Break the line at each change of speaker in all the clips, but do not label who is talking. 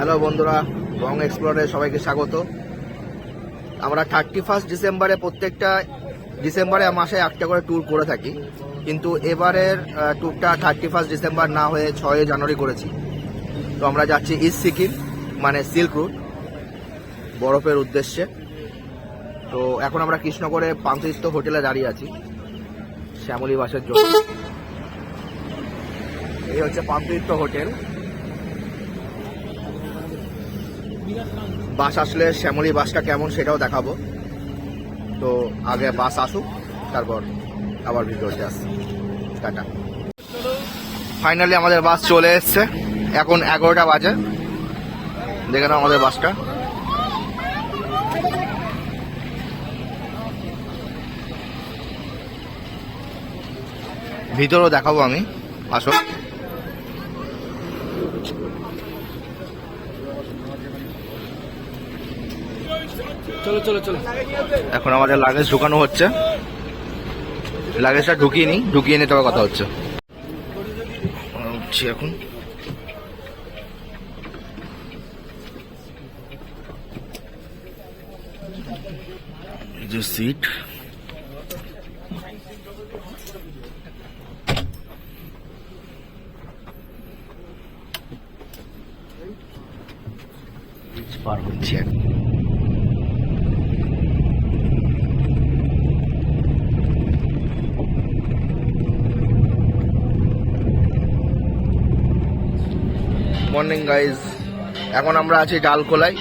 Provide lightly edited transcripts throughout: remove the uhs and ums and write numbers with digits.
Hello বন্ধুরা, রং এক্সপ্লোরে সবাইকে স্বাগত। আমরা 31 ডিসেম্বরে প্রত্যেকটা ডিসেম্বরে মাসে একটা করে ট্যুর করে থাকি, কিন্তু এবারের ট্যুরটা 31 ডিসেম্বর না হয়ে 6 জানুয়ারি করেছি। তো আমরা যাচ্ছি ইস্ট সিকিম, মানে সিল্ক রুট, বরফের উদ্দেশ্যে। তো এখন আমরা কৃষ্ণগড়ে পান্থতীর্থ হোটেলে দাঁড়িয়ে আছি শ্যামলী বাসের জন্য। এই হচ্ছে পান্থতীর্থ হোটেল। বাস আসলে শ্যামলী বাসটা কেমন সেটাও দেখাবো। তো আগে বাস আসুক, তারপর আবার ভিডিওতে আসছি। টাটা। ফাইনালি আমাদের বাস চলে এসছে। এখন 11টা বাজে। দেখে নাও আমাদের বাসটা। ভিতরেও দেখাবো আমি, আসো। চলো চলো চলো। এখন আমাদের লাগেজ ঢুকানো হচ্ছে। লাগেজটা ঢুকিয়ে নিয়ে তবে কথা হচ্ছে। এখন এই যে সিট, পার হচ্ছে। মর্নিং গাইজ, এখন আমরা আছি ডালখোলায়।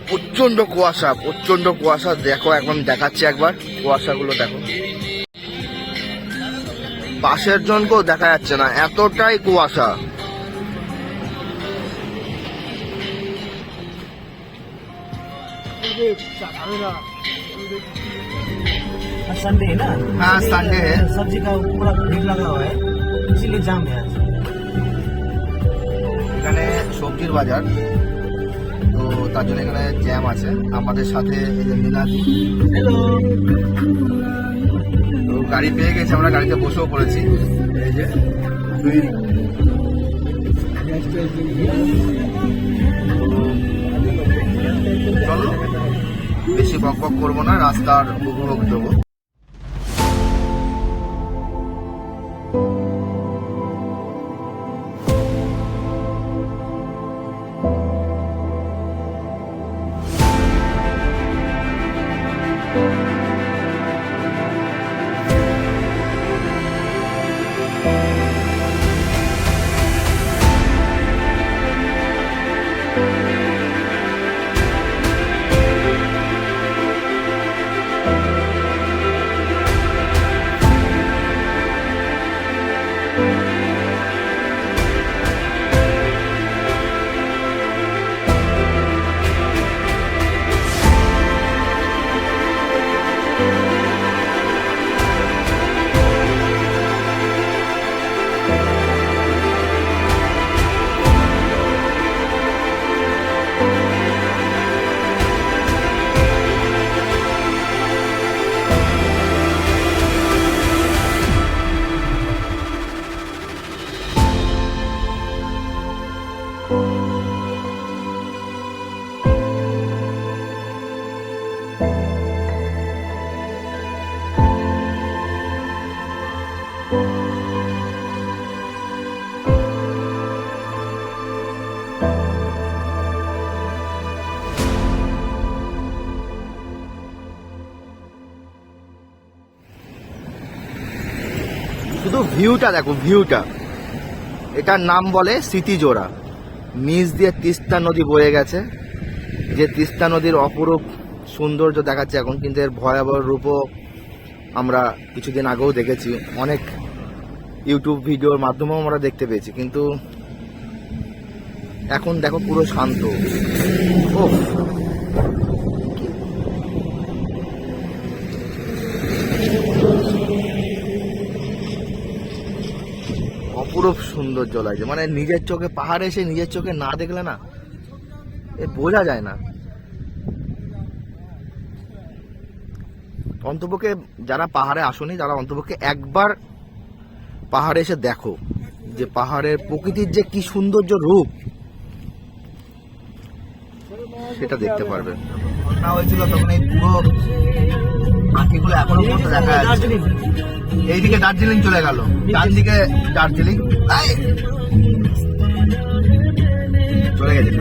প্রচন্ড কুয়াশা, দেখো এখন দেখাচ্ছি একবার কুয়াশাগুলো দেখো। পাশের জনকেও দেখা যাচ্ছে না, এতটাই কুয়াশা।
संडे है ना?
हाँ संडे है।
सब्जी का पूरा भीड़ लगा हुआ है, इसीलिए जाम है आज।
এখানে সবজির বাজার, তো তার জন্য এখানে জ্যাম আছে। আমাদের সাথে এই যে মিনাদি,
हेलो।
তো গাড়ি পেয়ে গেছে, আমরা গাড়িতে বসেও পড়েছি। এই যে চলো বেশি বকবক করবো না, রাস্তার উপভোগ দেবো। শুধু ভিউটা দেখো, ভিউটা। এটার নাম বলে স্মৃতিজোড়া। নিচ দিয়ে তিস্তা নদী বয়ে গেছে, যে তিস্তা নদীর অপরূপ সৌন্দর্য দেখাচ্ছে এখন, কিন্তু এর ভয়াবহ রূপও আমরা কিছুদিন আগেও দেখেছি, অনেক ইউটিউব ভিডিওর মাধ্যমেও আমরা দেখতে পেয়েছি। কিন্তু এখন দেখো পুরো শান্ত। ও অপরূপ সৌন্দর্য লাগছে, মানে নিজের চোখে, পাহাড়ে এসে নিজের চোখে না দেখলে না এ বোঝা যায় না। অন্তপক্ষে যারা পাহাড়ে আসনি তারা অন্তপক্ষে একবার পাহাড়ে এসে দেখো, যে পাহাড়ের প্রকৃতির যে কি সৌন্দর্য রূপ সেটা দেখতে পারবেন। ঘটনা হয়েছিল তখন এই পুরো পাখিগুলো এখনো পর্যন্ত দেখা যাচ্ছে। এইদিকে দার্জিলিং চলে গেল, ডান দিকে দার্জিলিং চলে গেছে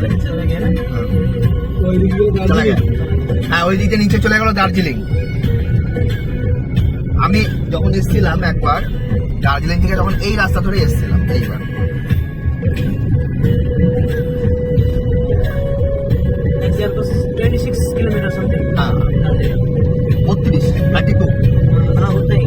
হ্যাঁ ওই দিকে নিচে চলে গেল দার্জিলিং। আমি যখন এসেছিলাম একবার দার্জিলিং থেকে, তখন এই রাস্তা ধরে এসেছিলাম। এইবার
Example 26 kilometers something.
हाँ 32
हाँ होता ही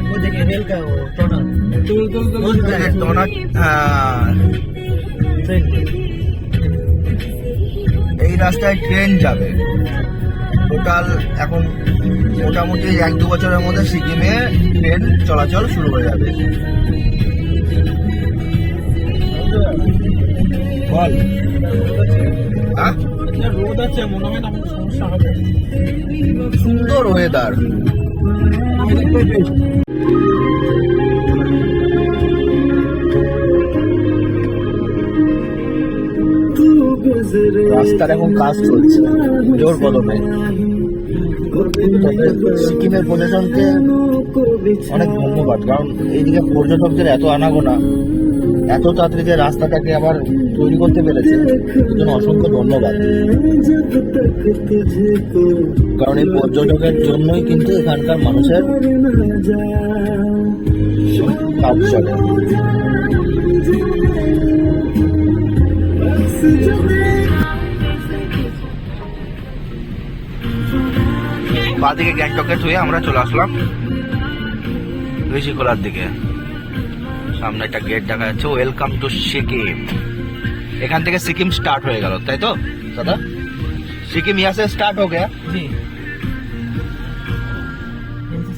वो देखिए रेल का वो टनल ट्रेन
এই রাস্তায় ট্রেন যাবে টোটাল। এখন মোটামুটি 1-2 বছরের মধ্যে সিকিমে ট্রেন চলাচল শুরু হয়ে যাবে। বল
রোদ আছে মনে হয় না সমস্যা হবে।
সুন্দর ওয়েদার। রাস্তার এখন কাজ চলছে জোর কদমে। তবে সিকিমের প্রশাসনকে অনেক ধন্যবাদ, কারণ এইদিকে পর্যটকদের এত আনাগোনা, এত তাড়াতাড়ি যে রাস্তাটাকে আবার তৈরি করতে পেরেছে এর জন্য অসংখ্য ধন্যবাদ। কারণ এই পর্যটকের জন্যই কিন্তু এখানকার মানুষের কাজ চলে। বাদিকে গ্যাংটকে ধুয়ে আমরা চলে আসলাম ঋষিখোলার দিকে। সামনে একটা গেট দেখা যাচ্ছে, ওয়েলকাম টু সিকিম। এখান থেকে সিকিম স্টার্ট হয়ে গেল, তাই তো দাদা? সিকিম यहाँ से स्टार्ट हो गया
जी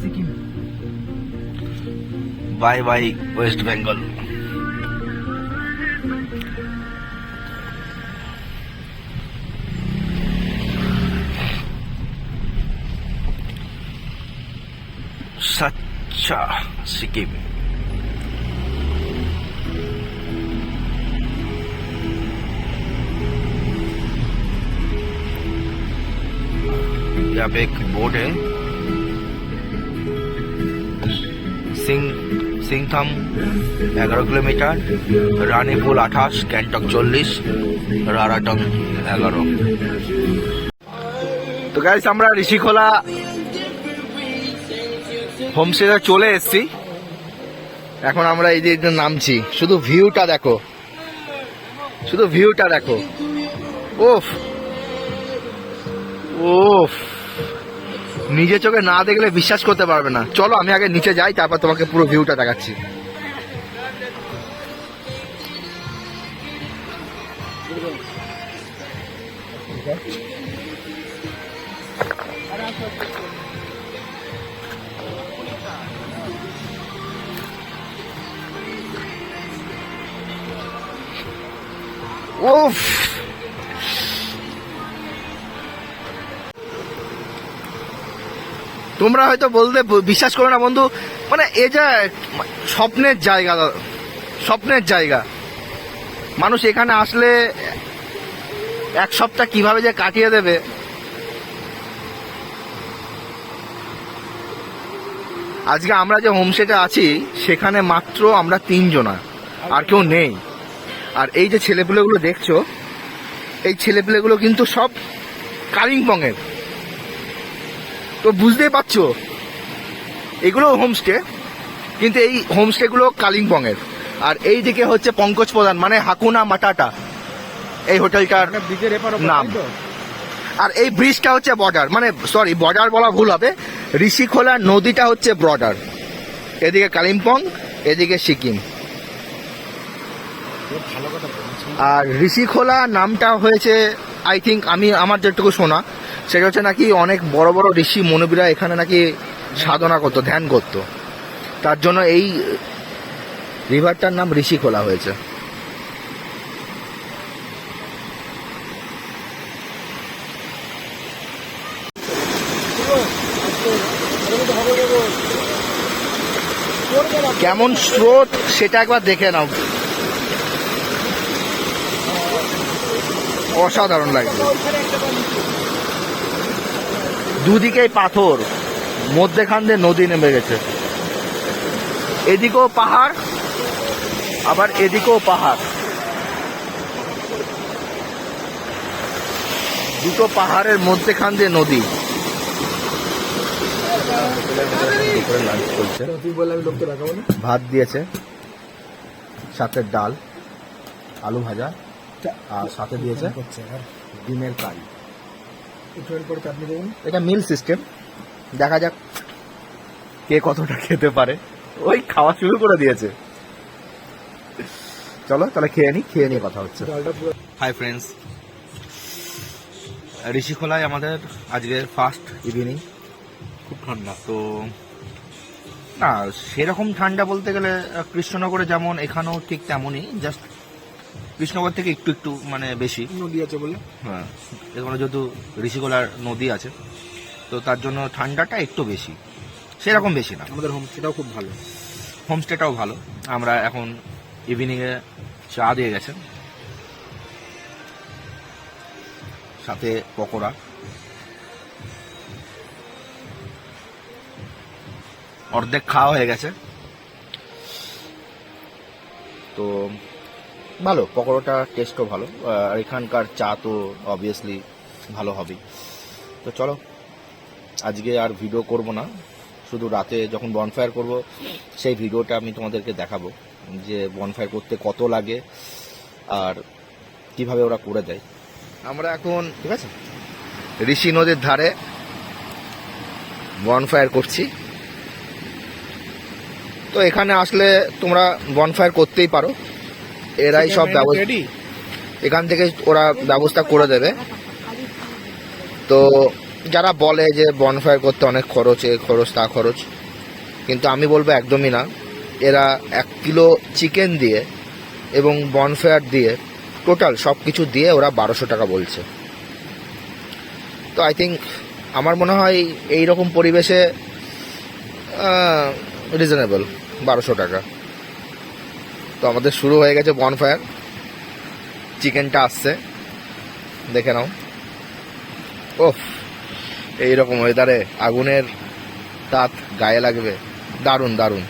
सिक्किम
बाय बाय वेस्ट बंगाल। सच्चा सिक्किम। यहाँ पे एक बोर्ड है, सिंगथम 11 किलोमीटर, रानीपुल 28, গ্যাংটক 40, রারাটং 11। তো গাইস আমরা ঋষিখোলা হোমস্টেতে চলে এসেছি। এখন আমরা এই যে নামছি, শুধু ভিউটা দেখো, শুধু ভিউটা দেখো। ওফ ওফ, নিজে চোখে না দেখলে বিশ্বাস করতে পারবে না। চলো আমি আগে নিচে যাই, তারপর তোমাকে পুরো ভিউটা দেখাচ্ছি। উফ, তোমরা হয়তো বলতে বিশ্বাস করো না বন্ধু, মানে এ যা স্বপ্নের জায়গা, স্বপ্নের জায়গা। মানুষ এখানে আসলে এক সপ্তাহ কিভাবে যে কাটিয়ে দেবে। আজকে আমরা যে হোমস্টেতে আছি সেখানে মাত্র আমরা 3 জনা, আর কেউ নেই। আর এই যে ছেলেপুলেগুলো দেখছো, এই ছেলেপুলেগুলো কিন্তু সব কালিম্পংয়ের। তো বুঝতেই পারছো এগুলো হোমস্টে, কিন্তু এই হোমস্টেগুলো কালিম্পংয়ের। আর এই দিকে হচ্ছে পঙ্কজ প্রধান, মানে হাকুনা মাটাটা এই হোটেলটার নাম। আর এই ব্রিজটা হচ্ছে বর্ডার, মানে সরি বর্ডার বলা ভুল হবে, ঋষিখোলা নদীটা হচ্ছে বর্ডার। এদিকে কালিম্পং, এদিকে সিকিম।
ভালো কথা বলছি।
আর ঋষিখোলা নামটা হয়েছে আই থিঙ্ক, আমার যেটুকু শোনা সেটা হচ্ছে নাকি অনেক বড় বড় ঋষি মনুবীরা এখানে নাকি সাধনা করতো, ধ্যান করতো, তার জন্য এই রিভারটার নাম ঋষিখোলা হয়েছে। কেমন স্রোত সেটা একবার দেখে নাও, অসাধারণ লাগছে। দুদিকেই পাথর, মধ্যেখান দিয়ে নদী নেমে গেছে, এদিকেও পাহাড় আবার এদিকেও পাহাড়, দুটো পাহাড়ের মধ্যেখান দিয়ে নদী। লাঞ্চ চলছে, ভাত দিয়েছে, সাথে ডাল, আলু ভাজা, আর সাথে দিয়েছে ডিমের কারি। এটা মিল সিস্টেম, দেখা যাক কে কতটা খেতে পারে। ওই খাওয়া শুরু করে দিয়েছে। চলো তাহলে খেয়ে নিয়ে কথা হচ্ছে। হাই ফ্রেন্ডস, ঋষিখোলায় আমাদের আজকের ফার্স্ট ইভিনিং। খুব ঠান্ডা তো না, সেরকম ঠান্ডা বলতে গেলে কৃষ্ণনগরে যেমন এখানেও ঠিক তেমনই, জাস্ট কৃষ্ণনগর থেকে একটু একটু মানে বেশি
নদী আছে বলে।
হ্যাঁ, এখানে যেহেতু ঋষিখোলার নদী আছে তো তার জন্য ঠান্ডাটা একটু বেশি, সেরকম বেশি না।
আমাদের হোমস্টেটাও খুব ভালো।
হোমস্টেটাও ভালো। আমরা এখন ইভিনিংয়ে চা দিয়ে গেছেন, সাথে পকোড়া। অর্ধেক খাওয়া হয়ে গেছে তো ভালো, পকোড়াটা টেস্টও ভালো, আর এখানকার চা তো অবভিয়াসলি ভালো হবেই। তো চলো আজকে আর ভিডিও করব না, শুধু রাতে যখন বনফায়ার করব সেই ভিডিওটা আমি তোমাদেরকে দেখাবো, যে বনফায়ার করতে কত লাগে আর কিভাবে ওরা করে দেয়। আমরা এখন ঠিক আছে ঋষি নদীর ধারে বনফায়ার করছি। তো এখানে আসলে তোমরা বনফায়ার করতেই পারো, এরাই সব ব্যবস্থা, এখান থেকে ওরা ব্যবস্থা করে দেবে। তো যারা বলে যে বনফায়ার করতে অনেক খরচ, এ খরচ তা খরচ, কিন্তু আমি বলবো একদমই না। এরা 1 কিলো চিকেন দিয়ে এবং বনফায়ার দিয়ে টোটাল সব কিছু দিয়ে ওরা 1200 টাকা বলছে। তো আই থিঙ্ক আমার মনে হয় এই রকম পরিবেশে রিজনেবল 1200 টাকা। তো আমাদের শুরু হয়ে গেছে বনফায়ার, চিকেনটা আসছে, দেখে নাও। ওফ, এইরকম ওয়েদারে আগুনের তাপ গায়ে লাগবে, দারুণ দারুণ।